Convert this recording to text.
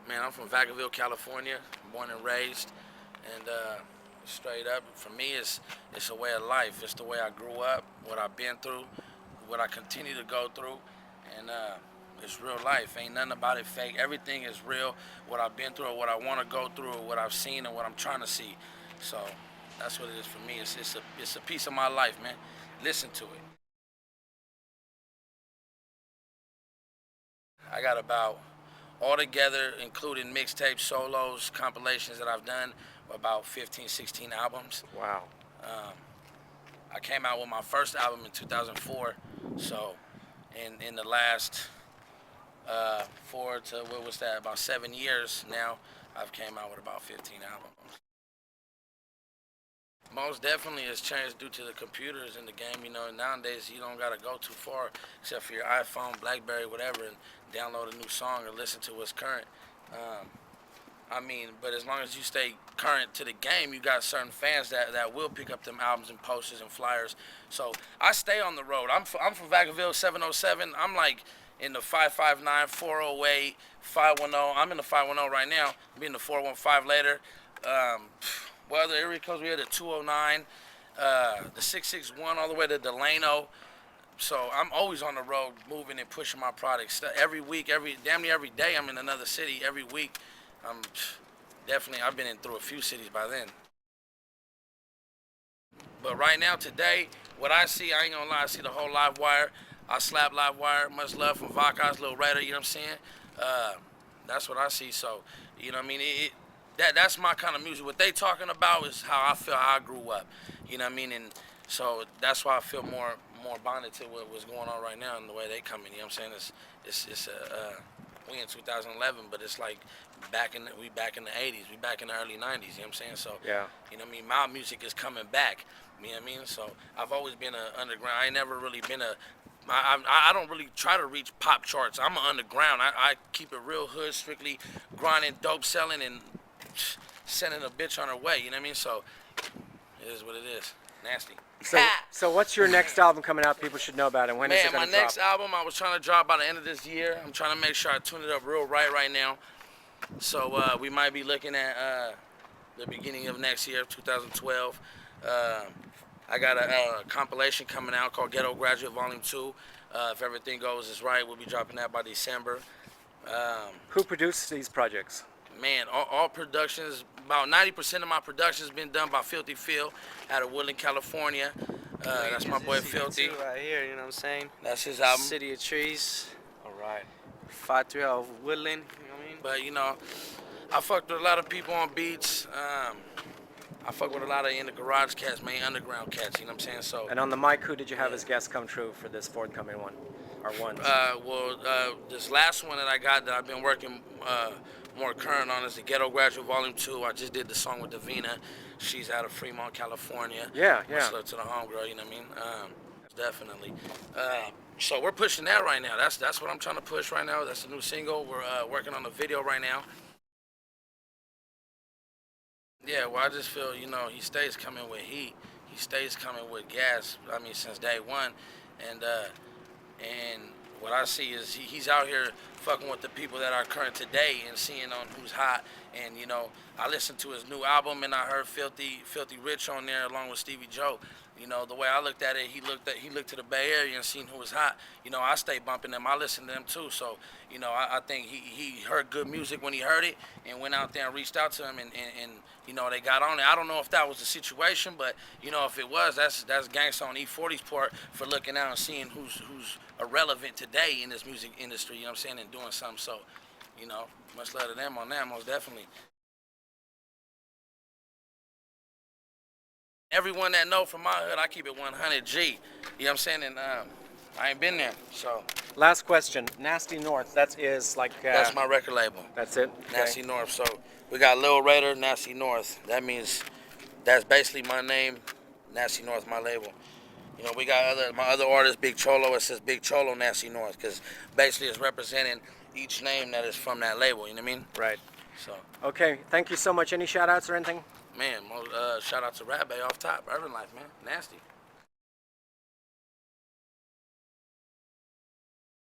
Man, I'm from Vacaville, California, born and raised, and straight up, for me, it's a way of life. It's the way I grew up, what I've been through, what I continue to go through, and it's real life. Ain't nothing about it fake. Everything is real. What I've been through, or what I want to go through, or what I've seen, and what I'm trying to see. So that's what it is for me. It's a piece of my life, man. Listen to it. I got about, altogether, including mixtapes, solos, compilations that I've done, about 15, 16 albums. Wow. I came out with my first album in 2004, so in the last 4 to, what was that, about 7 years now, I've came out with about 15 albums. Most definitely it's changed due to the computers in the game. You know, nowadays you don't gotta go too far except for your iPhone, BlackBerry, whatever, and download a new song or listen to what's current. I mean, but as long as you stay current to the game, you got certain fans that will pick up them albums and posters and flyers. So I stay on the road. I'm from Vacaville, 707. I'm like in the 559, 408, 510. I'm in the 510 right now. I'll be in the 415 later. Well, the area codes, we had the 209, the 661, all the way to Delano. So I'm always on the road, moving and pushing my products. Every week, damn near every day, I'm in another city. Every week, I've been in through a few cities by then. But right now, today, what I see, I ain't gonna lie, I see the whole Live Wire. I slap Live Wire. Much love from Vakas, Lil Raider, you know what I'm saying? That's what I see. So, you know what I mean? That's my kind of music. What they talking about is how I feel, how I grew up. You know what I mean? And so that's why I feel more bonded to what's going on right now and the way they come in. You know what I'm saying? We in 2011, but it's like we back in the 80s. We back in the early 90s. You know what I'm saying? So Yeah. you know what I mean? My music is coming back. You know what I mean? So I've always been an underground. I ain't never really been I don't really try to reach pop charts. I'm an underground. I keep it real hood, strictly grinding, dope selling, and sending a bitch on her way, you know what I mean? So it is what it is. Nasty. So what's your next album coming out people should know about, and when is it Man, going to my drop? next album I was trying to drop by the end of this year. I'm trying to make sure I tune it up real right now. So we might be looking at the beginning of next year, 2012. I got a compilation coming out called Ghetto Graduate Volume 2. If everything goes as right, we'll be dropping that by December. Who produced these projects? Man, all productions, about 90% of my productions been done by Filthy Phil out of Woodland, California. That's my boy Filthy. Right here, you know what I'm saying? That's his album. City of Trees. All right. 5-3 out of Woodland, you know what I mean? But, you know, I fucked with a lot of people on beats. I fuck with a lot of in the garage cats, man, underground cats, you know what I'm saying? So. And on the mic, who did you have as guest come true for this forthcoming one? Or ones? This last one that I got that I've been working more current on is the Ghetto Graduate Volume 2. I just did the song with Davina. She's out of Fremont, California. Yeah. Much love to the homegirl, you know what I mean? Definitely. So we're pushing that right now. That's what I'm trying to push right now. That's the new single. We're working on the video right now. Yeah, well, I just feel, you know, he stays coming with heat. He stays coming with gas, I mean, since day one. And what I see is he's out here fucking with the people that are current today and seeing on who's hot. And, you know, I listened to his new album and I heard Filthy Rich on there along with Stevie Joe. You know, the way I looked at it, he looked to the Bay Area and seen who was hot. You know, I stay bumping them. I listen to them too. So, you know, I think he heard good music when he heard it and went out there and reached out to him and you know, they got on it. I don't know if that was the situation, but, you know, if it was, that's gangsta on E40's part for looking out and seeing who's irrelevant today in this music industry, you know what I'm saying, and doing something. So, you know, much love to them on that, most definitely. Everyone that know from my hood, I keep it 100 G. You know what I'm saying? And I ain't been there, so. Last question. Nasty North, that is like... that's my record label. That's it? Okay. Nasty North. So we got Lil Raider, Nasty North. That means, that's basically my name, Nasty North, my label. You know, we got my other artist, Big Cholo. It says Big Cholo, Nasty North, because basically it's representing each name that is from that label, you know what I mean? Right. So. Okay, thank you so much. Any shout outs or anything? Man, shout out to RapBay off top, Urban Life, man. Nasty.